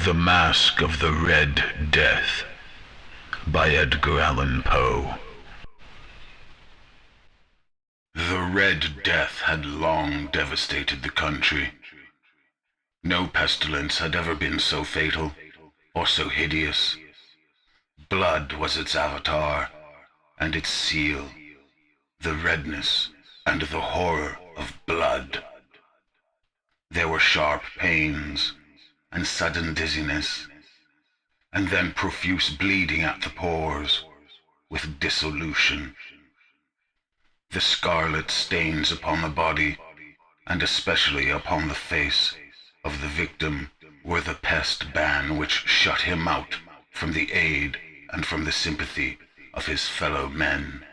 The Masque of the Red Death by Edgar Allan Poe. The Red Death had long devastated the country. No pestilence had ever been so fatal or so hideous. Blood was its avatar and its seal, the redness and the horror of blood. There were sharp pains and sudden dizziness, and then profuse bleeding at the pores, with dissolution. The scarlet stains upon the body, and especially upon the face, of the victim were the pest ban which shut him out from the aid and from the sympathy of his fellow men.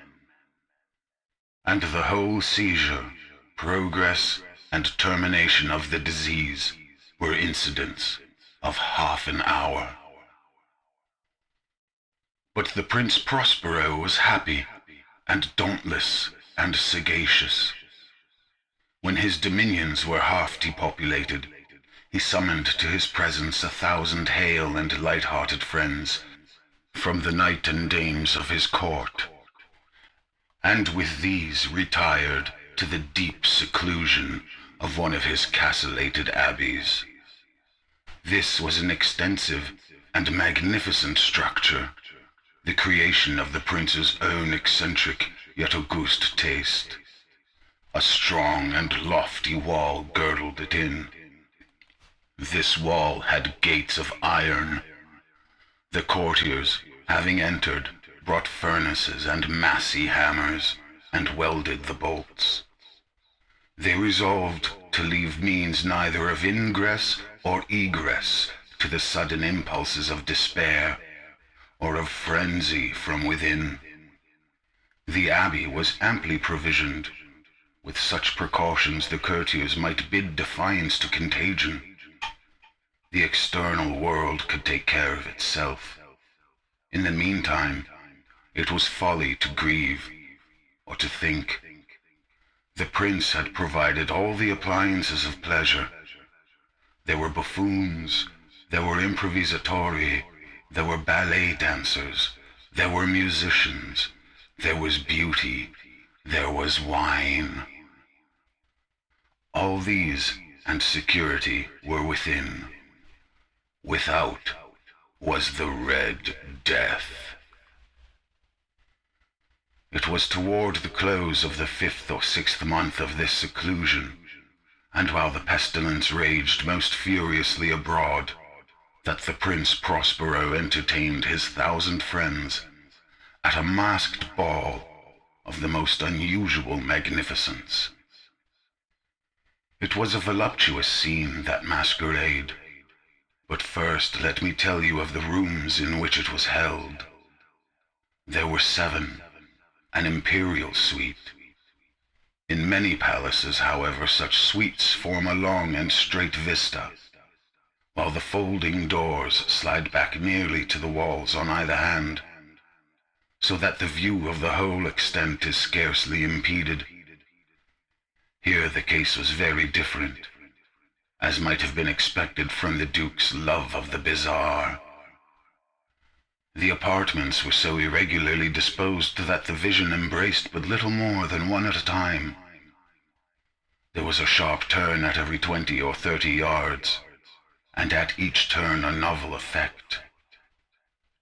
And the whole seizure, progress, and termination of the disease were incidents of half an hour. But the Prince Prospero was happy and dauntless and sagacious. When his dominions were half depopulated, he summoned to his presence 1,000 hale and light-hearted friends from the knight and dames of his court, and with these retired to the deep seclusion of one of his castellated abbeys. This was an extensive and magnificent structure, the creation of the prince's own eccentric yet august taste. A strong and lofty wall girdled it in. This wall had gates of iron. The courtiers, having entered, brought furnaces and massy hammers, and welded the bolts. They resolved to leave means neither of ingress or egress to the sudden impulses of despair, or of frenzy from within. The abbey was amply provisioned. With such precautions the courtiers might bid defiance to contagion. The external world could take care of itself. In the meantime, it was folly to grieve or to think. The prince had provided all the appliances of pleasure. There were buffoons, there were improvisatori, there were ballet dancers, there were musicians, there was beauty, there was wine. All these and security were within. Without was the Red Death. It was toward the close of the 5th or 6th month of this seclusion, and while the pestilence raged most furiously abroad, that the Prince Prospero entertained his 1,000 friends at a masked ball of the most unusual magnificence. It was a voluptuous scene, that masquerade, but first let me tell you of the rooms in which it was held. There were 7, an imperial suite. In many palaces, however, such suites form a long and straight vista, while the folding doors slide back nearly to the walls on either hand, so that the view of the whole extent is scarcely impeded. Here the case was very different, as might have been expected from the Duke's love of the bizarre. The apartments were so irregularly disposed that the vision embraced but little more than one at a time. There was a sharp turn at every 20 or 30 yards, and at each turn a novel effect.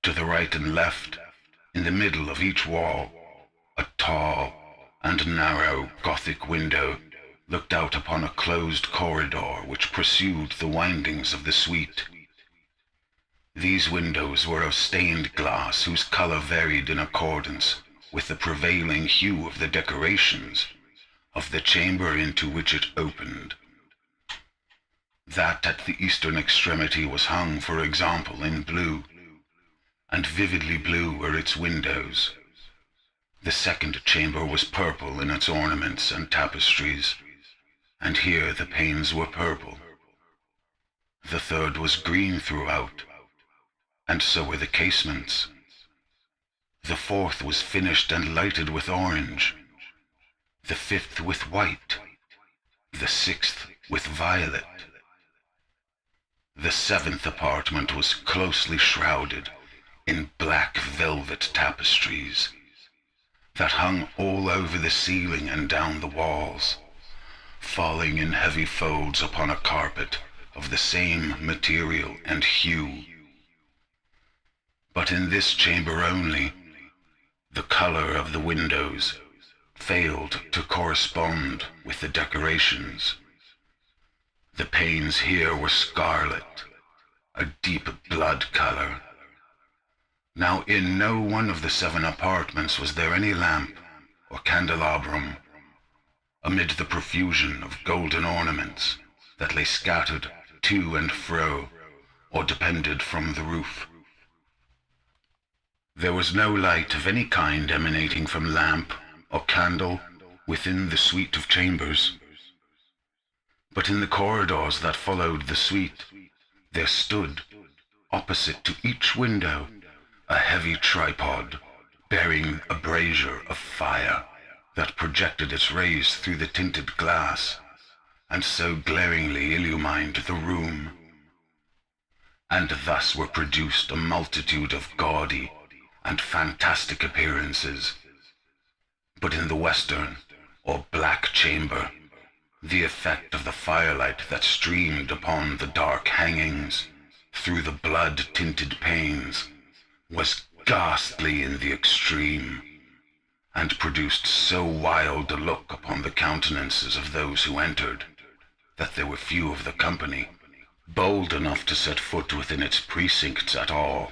To the right and left, in the middle of each wall, a tall and narrow Gothic window looked out upon a closed corridor which pursued the windings of the suite. These windows were of stained glass whose color varied in accordance with the prevailing hue of the decorations of the chamber into which it opened. That at the eastern extremity was hung, for example, in blue, and vividly blue were its windows. The second chamber was purple in its ornaments and tapestries, and here the panes were purple. The third was green throughout, and so were the casements. The fourth was finished and lighted with orange, the fifth with white, the sixth with violet. The seventh apartment was closely shrouded in black velvet tapestries that hung all over the ceiling and down the walls, falling in heavy folds upon a carpet of the same material and hue. But in this chamber only, the color of the windows failed to correspond with the decorations. The panes here were scarlet, a deep blood color. Now in no one of the 7 apartments was there any lamp or candelabrum, amid the profusion of golden ornaments that lay scattered to and fro or depended from the roof. There was no light of any kind emanating from lamp or candle within the suite of chambers. But in the corridors that followed the suite, there stood, opposite to each window, a heavy tripod bearing a brazier of fire that projected its rays through the tinted glass and so glaringly illumined the room. And thus were produced a multitude of gaudy and fantastic appearances. But in the western, or black chamber, the effect of the firelight that streamed upon the dark hangings through the blood-tinted panes was ghastly in the extreme, and produced so wild a look upon the countenances of those who entered, that there were few of the company bold enough to set foot within its precincts at all.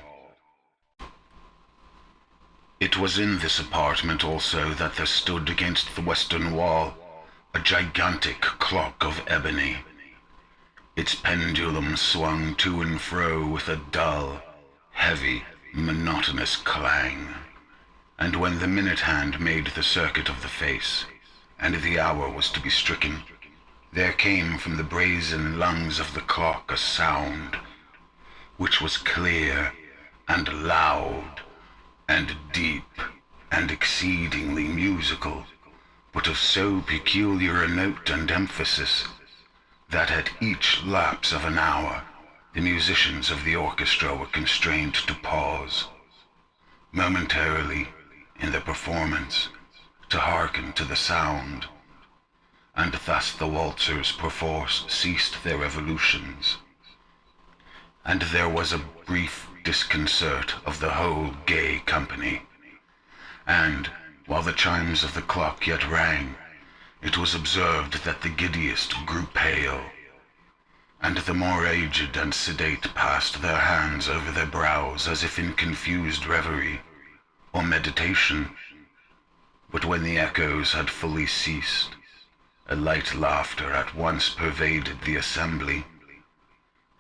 It was in this apartment also that there stood against the western wall a gigantic clock of ebony. Its pendulum swung to and fro with a dull, heavy, monotonous clang, and when the minute hand made the circuit of the face, and the hour was to be stricken, there came from the brazen lungs of the clock a sound, which was clear and loud and deep and exceedingly musical, but of so peculiar a note and emphasis that at each lapse of an hour the musicians of the orchestra were constrained to pause momentarily in their performance to hearken to the sound, and thus the waltzers perforce ceased their evolutions, and there was a brief disconcert of the whole gay company, and while the chimes of the clock yet rang, it was observed that the giddiest grew pale, and the more aged and sedate passed their hands over their brows as if in confused reverie or meditation. But when the echoes had fully ceased, a light laughter at once pervaded the assembly.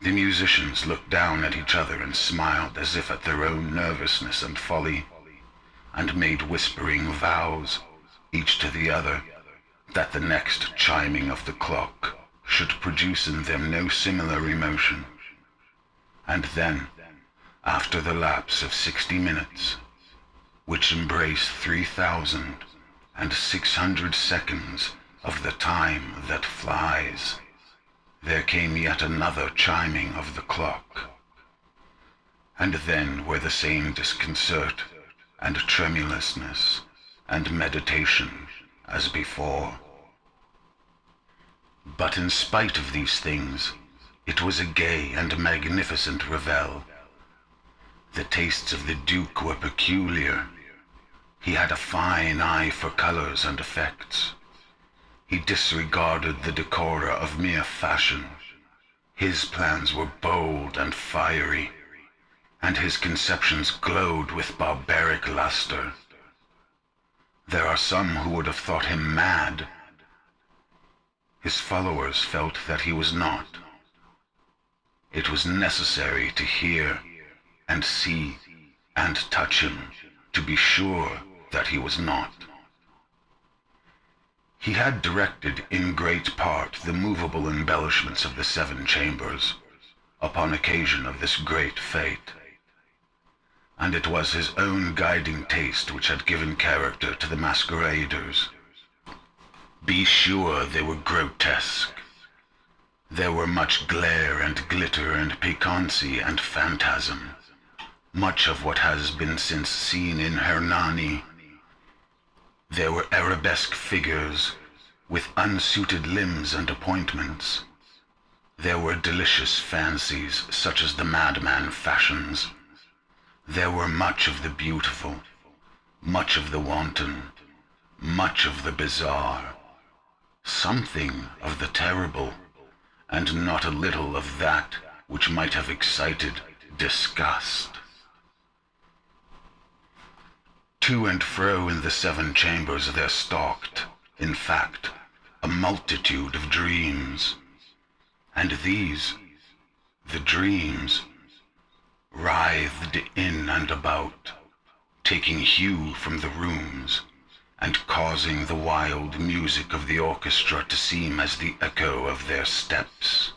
The musicians looked down at each other and smiled as if at their own nervousness and folly, and made whispering vows, each to the other, that the next chiming of the clock should produce in them no similar emotion. And then, after the lapse of 60 minutes, which embrace 3,600 seconds of the time that flies, there came yet another chiming of the clock, and then were the same disconcert and tremulousness and meditation as before. But in spite of these things, it was a gay and magnificent revel. The tastes of the Duke were peculiar. He had a fine eye for colors and effects. He disregarded the decora of mere fashion. His plans were bold and fiery, and his conceptions glowed with barbaric luster. There are some who would have thought him mad. His followers felt that he was not. It was necessary to hear and see and touch him to be sure that he was not. He had directed in great part the movable embellishments of the 7 chambers upon occasion of this great fête, and it was his own guiding taste which had given character to the masqueraders. Be sure they were grotesque. There were much glare and glitter and piquancy and phantasm, much of what has been since seen in Hernani. There were arabesque figures, with unsuited limbs and appointments. There were delicious fancies, such as the madman fashions. There were much of the beautiful, much of the wanton, much of the bizarre, something of the terrible, and not a little of that which might have excited disgust. To and fro in the 7 chambers there stalked, in fact, a multitude of dreams, and these, the dreams, writhed in and about, taking hue from the rooms, and causing the wild music of the orchestra to seem as the echo of their steps.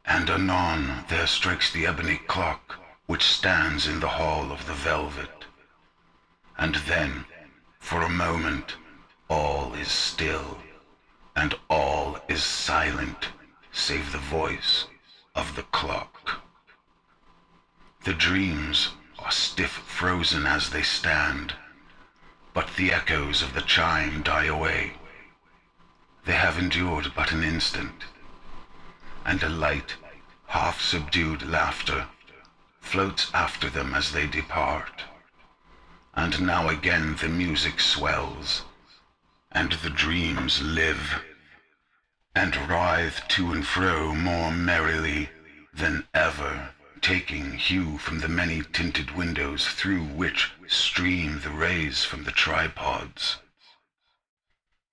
And anon there strikes the ebony clock, which stands in the hall of the velvet. And then, for a moment, all is still, and all is silent, save the voice of the clock. The dreams are stiff frozen as they stand, but the echoes of the chime die away. They have endured but an instant, and a light, half-subdued laughter floats after them as they depart. And now again the music swells, and the dreams live, and writhe to and fro more merrily than ever, taking hue from the many-tinted windows through which stream the rays from the tripods.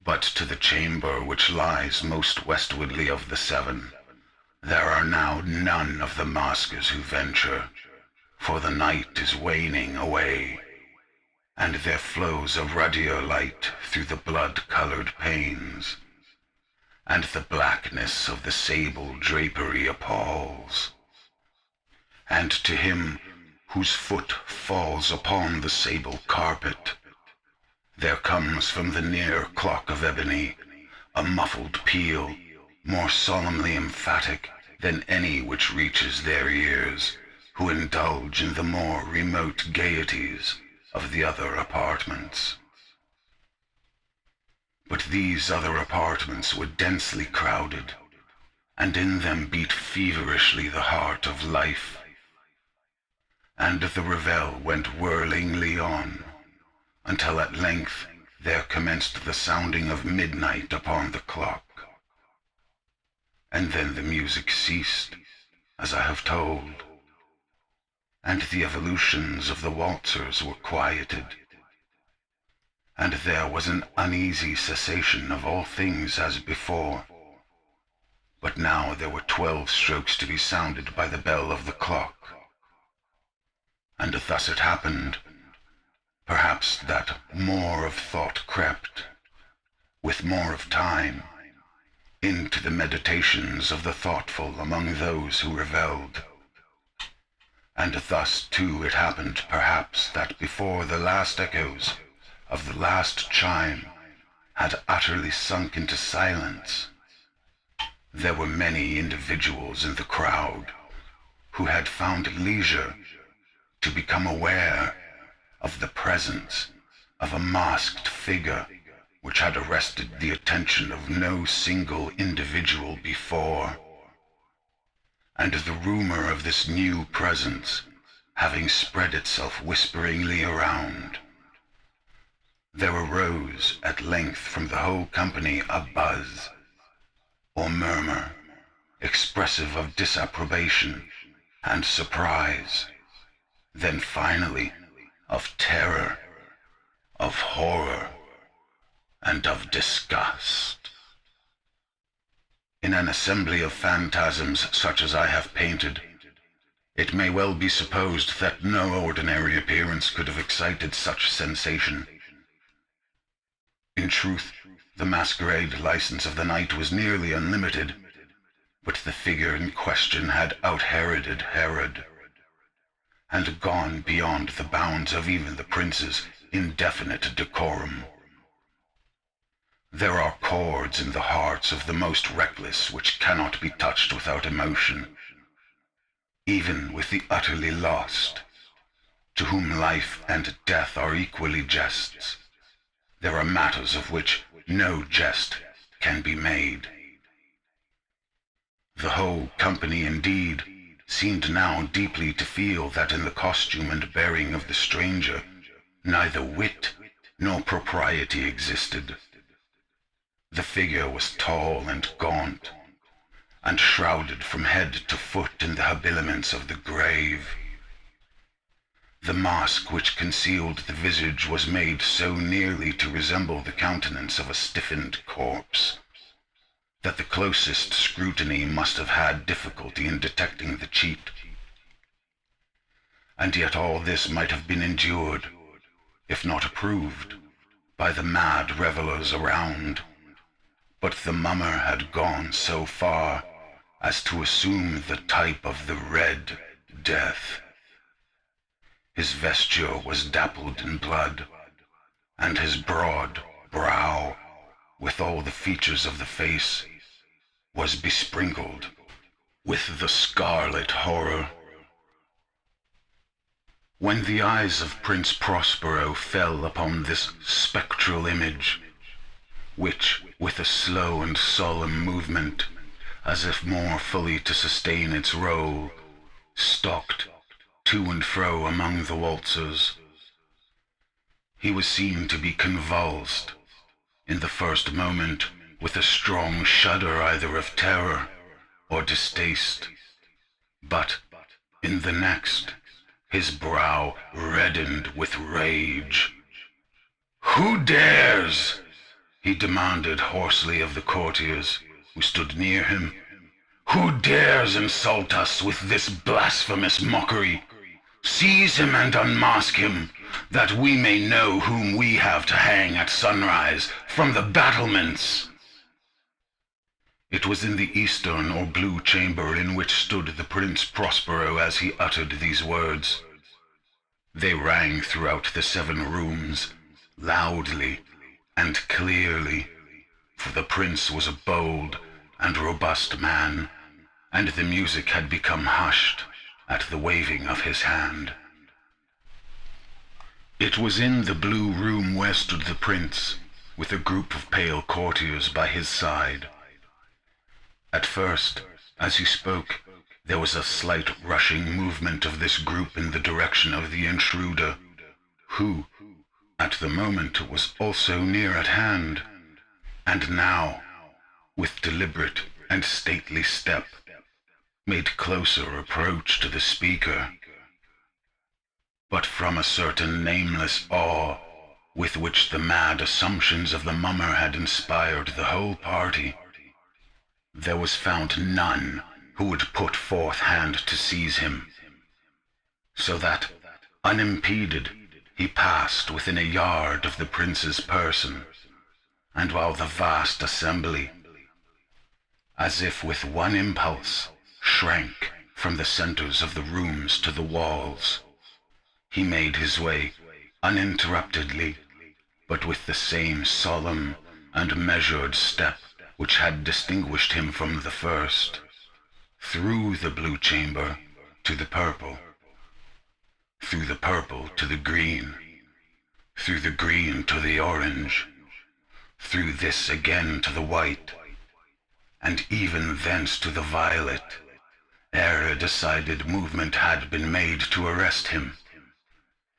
But to the chamber which lies most westwardly of the 7, there are now none of the maskers who venture, for the night is waning away, and there flows a ruddier light through the blood-colored panes, and the blackness of the sable drapery appalls. And to him whose foot falls upon the sable carpet, there comes from the near clock of ebony a muffled peal, more solemnly emphatic than any which reaches their ears, who indulge in the more remote gaieties of the other apartments. But these other apartments were densely crowded, and in them beat feverishly the heart of life, and the revel went whirlingly on, until at length there commenced the sounding of midnight upon the clock. And then the music ceased, as I have told, and the evolutions of the waltzers were quieted, and there was an uneasy cessation of all things as before. But now there were 12 strokes to be sounded by the bell of the clock. And thus it happened, perhaps, that more of thought crept, with more of time, into the meditations of the thoughtful among those who revelled. And thus, too, it happened, perhaps, that before the last echoes of the last chime had utterly sunk into silence, there were many individuals in the crowd who had found leisure to become aware of the presence of a masked figure which had arrested the attention of no single individual before. And the rumor of this new presence having spread itself whisperingly around, there arose at length from the whole company a buzz, or murmur, expressive of disapprobation and surprise, then finally of terror, of horror, and of disgust. In an assembly of phantasms such as I have painted, it may well be supposed that no ordinary appearance could have excited such sensation. In truth, the masquerade license of the night was nearly unlimited, but the figure in question had out-Heroded Herod, and gone beyond the bounds of even the prince's indefinite decorum. There are chords in the hearts of the most reckless which cannot be touched without emotion. Even with the utterly lost, to whom life and death are equally jests, there are matters of which no jest can be made. The whole company, indeed, seemed now deeply to feel that in the costume and bearing of the stranger neither wit nor propriety existed. The figure was tall and gaunt, and shrouded from head to foot in the habiliments of the grave. The mask which concealed the visage was made so nearly to resemble the countenance of a stiffened corpse, that the closest scrutiny must have had difficulty in detecting the cheat. And yet all this might have been endured, if not approved, by the mad revellers around. But the mummer had gone so far as to assume the type of the Red Death. His vesture was dappled in blood, and his broad brow, with all the features of the face, was besprinkled with the scarlet horror. When the eyes of Prince Prospero fell upon this spectral image, which, with a slow and solemn movement, as if more fully to sustain its role, stalked to and fro among the waltzers, he was seen to be convulsed, in the first moment, with a strong shudder either of terror or distaste, but, in the next, his brow reddened with rage. "Who dares?" he demanded hoarsely of the courtiers who stood near him. "Who dares insult us with this blasphemous mockery? Seize him and unmask him, that we may know whom we have to hang at sunrise from the battlements." It was in the eastern or blue chamber in which stood the Prince Prospero as he uttered these words. They rang throughout the 7 rooms, loudly and clearly, for the prince was a bold and robust man, and the music had become hushed at the waving of his hand. It was in the blue room where stood the prince, with a group of pale courtiers by his side. At first, as he spoke, there was a slight rushing movement of this group in the direction of the intruder, who, at the moment, was also near at hand, and now, with deliberate and stately step, made closer approach to the speaker. But from a certain nameless awe with which the mad assumptions of the mummer had inspired the whole party, there was found none who would put forth hand to seize him, so that, unimpeded, he passed within a yard of the prince's person, and while the vast assembly, as if with one impulse, shrank from the centers of the rooms to the walls, he made his way uninterruptedly, but with the same solemn and measured step which had distinguished him from the first, through the blue chamber to the purple, through the purple to the green, through the green to the orange, through this again to the white, and even thence to the violet, ere a decided movement had been made to arrest him.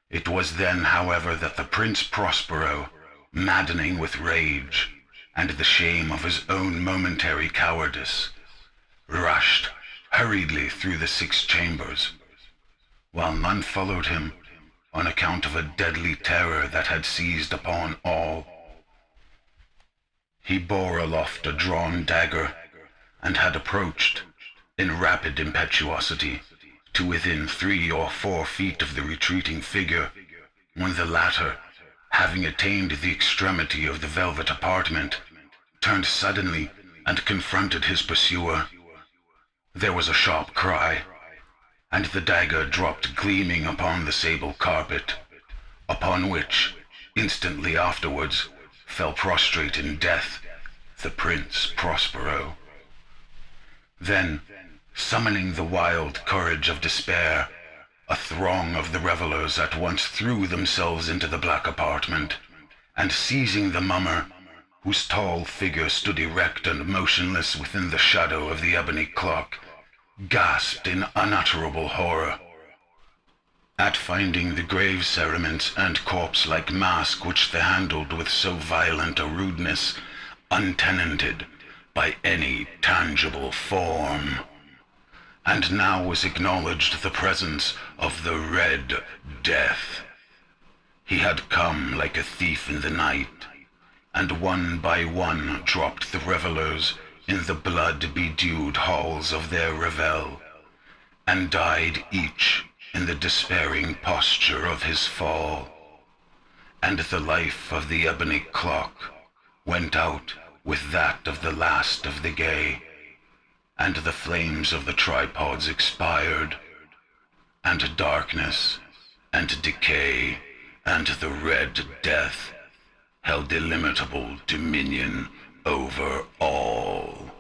It was then, however, that the Prince Prospero, maddening with rage and the shame of his own momentary cowardice, rushed hurriedly through the 6 chambers, while none followed him on account of a deadly terror that had seized upon all. He bore aloft a drawn dagger, and had approached, in rapid impetuosity, to within 3 or 4 feet of the retreating figure, when the latter, having attained the extremity of the velvet apartment, turned suddenly and confronted his pursuer. There was a sharp cry, and the dagger dropped gleaming upon the sable carpet, upon which, instantly afterwards, fell prostrate in death the Prince Prospero. Then, summoning the wild courage of despair, a throng of the revelers at once threw themselves into the black apartment, and seizing the mummer, whose tall figure stood erect and motionless within the shadow of the ebony clock, gasped in unutterable horror. At finding the grave cerements and corpse-like mask which they handled with so violent a rudeness, untenanted by any tangible form. And now was acknowledged the presence of the Red Death. He had come like a thief in the night, and one by one dropped the revelers in the blood-bedewed halls of their revel, and died each in the despairing posture of his fall. And the life of the ebony clock went out with that of the last of the gay, and the flames of the tripods expired, and darkness and decay and the Red Death held illimitable dominion over all.